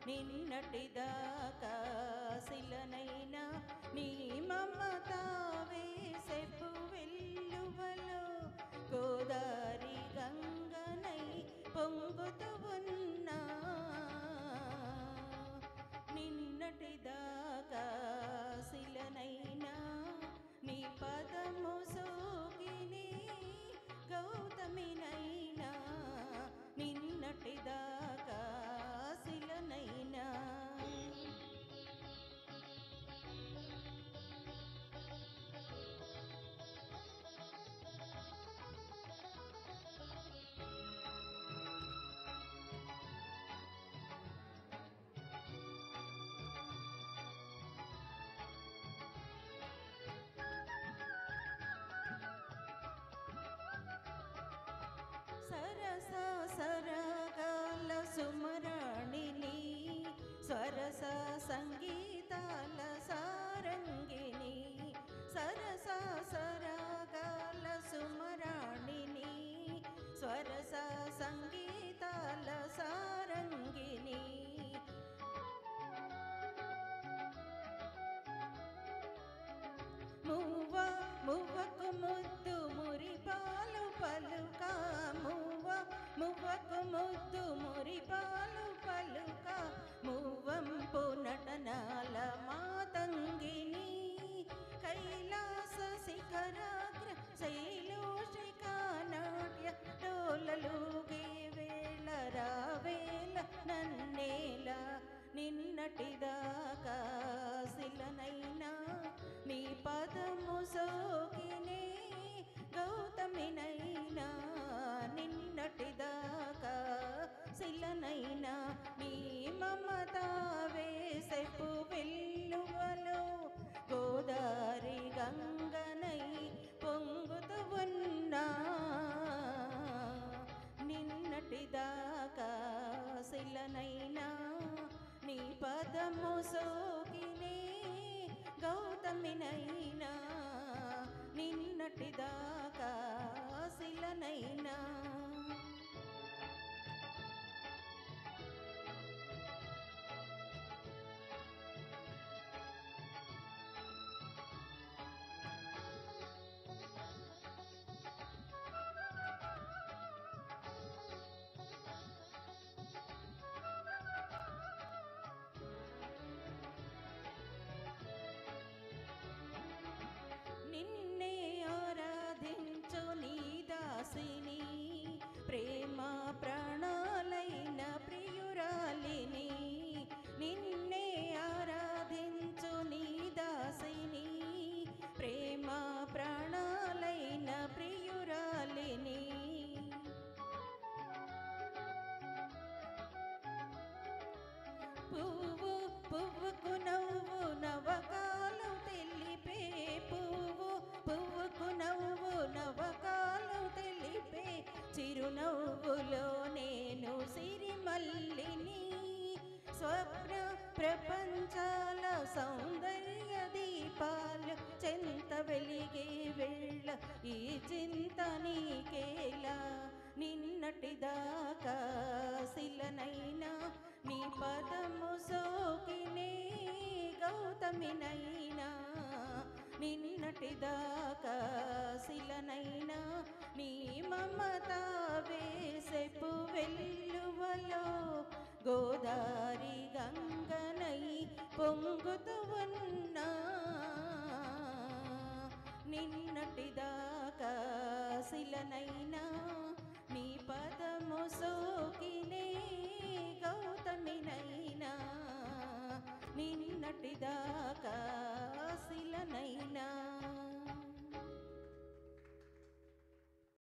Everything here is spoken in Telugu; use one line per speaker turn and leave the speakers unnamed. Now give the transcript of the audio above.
నిన్నటిదాకా శిలనైనా నీ మమత వేసెపు వెల్లువలో గోదారి గంగనై పొంగుతూ ఉన్నా నిన్నటిదాకా శిలనైనా నీ పదము సోకిని గౌతమినైనా నిన్నటిదాకా శిలనైనా సరస సరగాల సుమరాణిని స్వరస సంగీతాల సారంగిని సరస సరగాల సుమరాణిని స్వరస సంగీతాల సారంగిని మువ్వ మువ్వకు ముద్దు మురిపాలు పలుక మువ్వకు ముద్దు మురిపాలు పలుక మువ్వంపు నటనాల మాతంగిని కైలాస శిఖరాగ్ర శైలోషికా నాట్య డోలలుగే వేళ రావేల నన్నేల నిన్నటిదాకా శిలనైనా నీ పదము సోకినే గౌతమినైనా నిన్నటిదాకా శిలనైనా నీ మమత వేసెపు వెల్లువలో గోదారి గంగనై పొంగుతూ ఉన్నా నిన్నటిదాకా శిలనైనా నీ పదము సోకినే గౌతమినైనా నిన్నటిదాకా శిలనైనా నిన్నే ఆరాధించు నీ దాసిని ప్రేమ ప్రాణాలైన ప్రియురాలిని నిన్నే ఆరాధించు నీ దాసిని ప్రేమ ప్రాణాలైన ప్రియురాలిని పువ్వు పువ్వుకు నవ్వు నవకాలు తెలిపే పువ్వుకు నవ్వు నవకాలు తెలిపే చిరునవ్వులో నేను సిరిమల్లిని స్వప్న ప్రపంచాల సౌందర్య దీపాలు చెంత వెలిగే వెళ్ళ ఈ చింత నీకేలా నిన్నటిదాకా శిలనైనా నీ పదము సోకినే గౌతమినైనా నిన్నటిదాకా శిలనైనా నీ మమత వేసెపు వెల్లువలో గోదారి గంగనై పొంగుతూ ఉన్నా నిన్నటిదాకా శిలనైనా